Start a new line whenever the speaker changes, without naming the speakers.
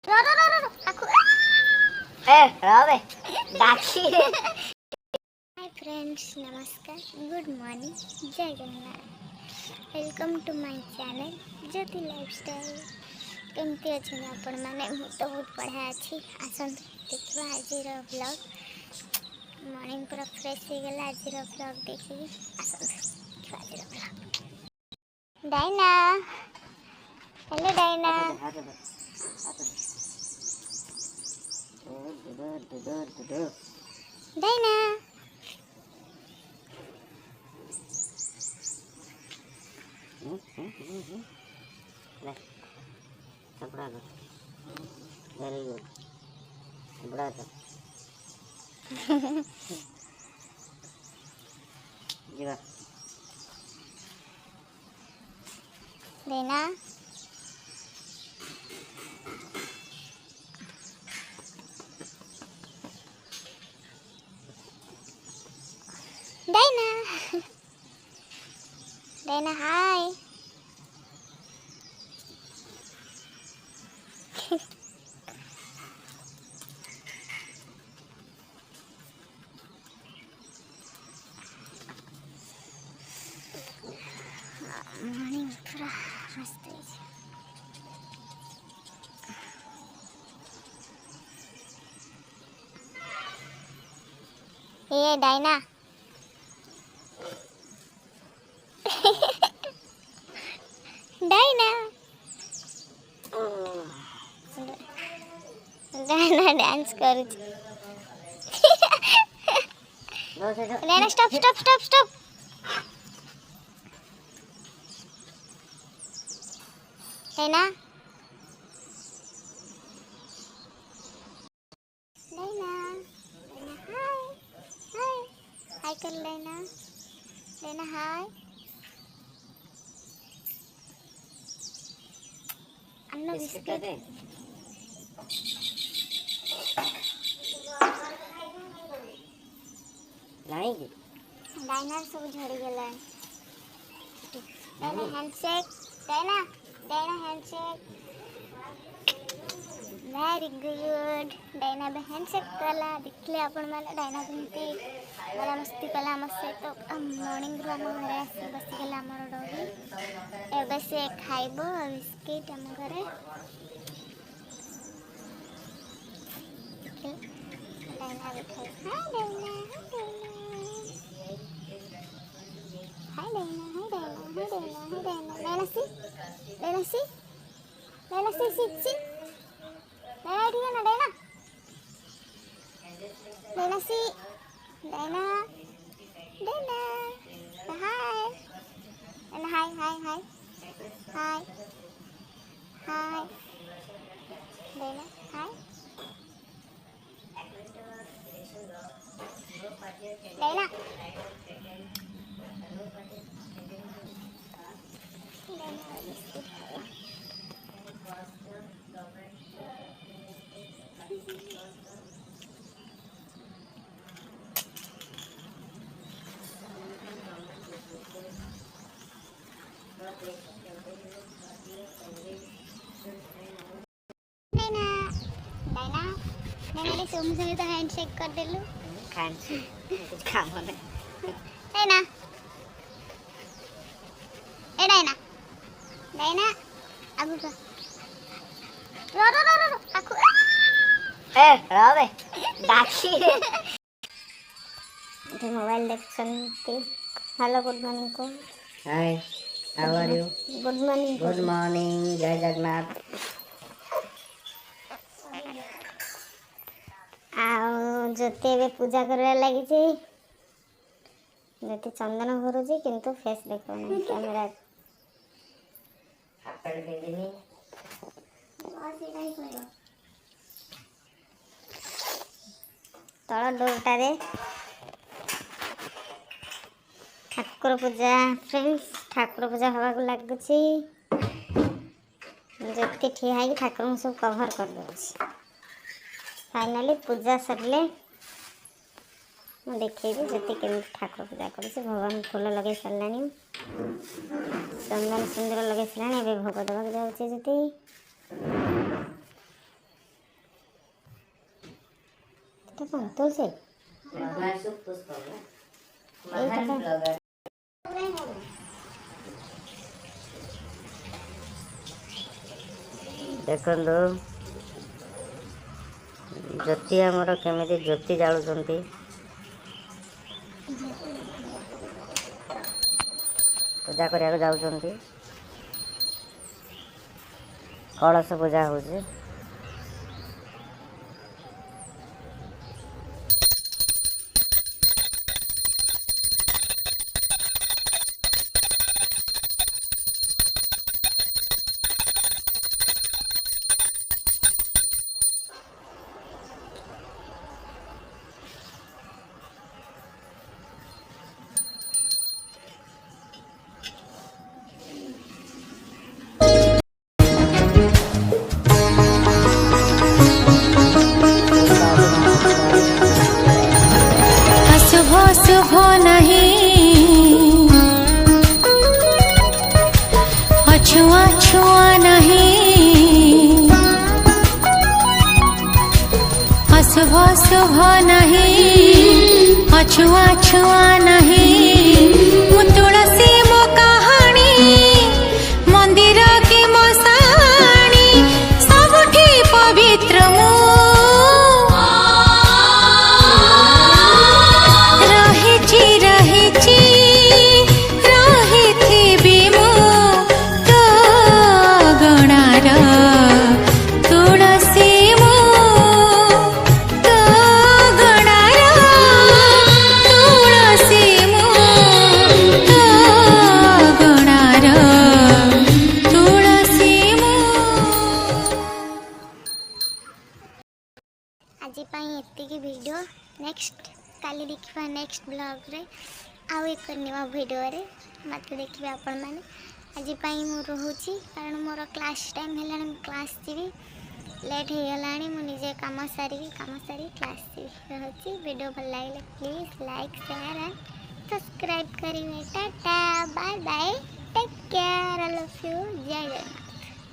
हाय friends, नमस्कार, good morning, Jai Jagannath. Welcome to my channel Jyoti lifestyle. केमती अच्छे आपण मैंने तो बहुत बढ़िया अच्छी आसन देखा आज ब्लॉग मॉर्निंग पूरा फ्रेश हो गला। आज ब्लॉग देखिए आसन आज blog. Diana, hello Diana. Diana
very good बड़ा जीवा
Diana Diana Diana hi. Morning पूरा मस्त है। ये डायना डायना डायना डांस करू। Diana stop stop stop stop. Diana Diana Diana hi hi hi कर डायना। Diana hi. अन्ना बिस्किट
लाएंगे
डायना सब झड़ गला। Diana handshake. Diana Diana handshake. Very good. Diana बे हैंडशेक कला देखले आपण माने। डायना केमती बड़ा मस्ती कला हम सहित मॉर्निंग रू हम घरे आसी बसी गला हमर डॉगी। एबे से खाइबो बिस्किट हम घरे। डायना भी खाइ। हाय डायना हाय डायना हाय डायना हाय डायना हाय डायना। डायना सी डायना सी डायना सी सी सी डायना उठ गया ना। डायना डायना सी डायना डायना हाय Diana hi hi hi hi हाय डायना हाय डायना डायना डायना डायना सोम से तो हैंडशेक कर देलु।
कुछ काम होने
डायना ए डायना डायना आगु रो रो रो रो रो आखु
रावे दाक्षी
तो मोबाइल देख सकते। हेलो गुड मॉर्निंग को
hi how are you
good morning
good morning Jai Jagannath.
ज्योति ए पूजा करवा लगी ज्योति चंदन भरुची किंतु फेस देखो ना कैमरा तल डोरटारे ठाकुर पूजा। फ्रेंड्स ठाकुर पूजा हवा को लगुच ज्योति ठिया है ठाकुर सब कभर कर दूसरी। फाइनाली पूजा सरले देखिए ज्योति केमी ठाकुर पूजा कर भगवान फूल लगे सारा चंदन सुंदर लगे सारा भोग देवा जाऊँगी ज्योति। ଏଇଟା କ'ଣ ତୁଳସୀ? ଏଇଟା କ'ଣ?
ଦେଖନ୍ତୁ ଜ୍ୟୋତି ଆମର କେମିତି ଜ୍ୟୋତି ଜାଳୁଛନ୍ତି। ପୂଜା କରିବାକୁ ଯାଉଛନ୍ତି। କଳସ ପୂଜା ହେଉଛି।
शुभ शुभ नहीं, अछुआ छुआ नहीं, अशुभ शुभ नहीं, अछुआ छुआ नहीं। मु तुलसी मो कहानी, मंदिर की मो साणी, सबुठी पवित्र मु
आज एतिकी वीडियो नेक्स्ट काली देखा नेक्स्ट ब्लॉग रे आउ एक नुआ वीडियो रे मत देखिए आपण मैंने आज मु रोची कारण मोर क्लास टाइम है क्लास जीवी लेट हो गला मुझे कम सारी क्लास जीवी रोची वीडियो भल लगे please like share and subscribe करेंगे। Tata bye bye take care I love you जय जगन्नाथ।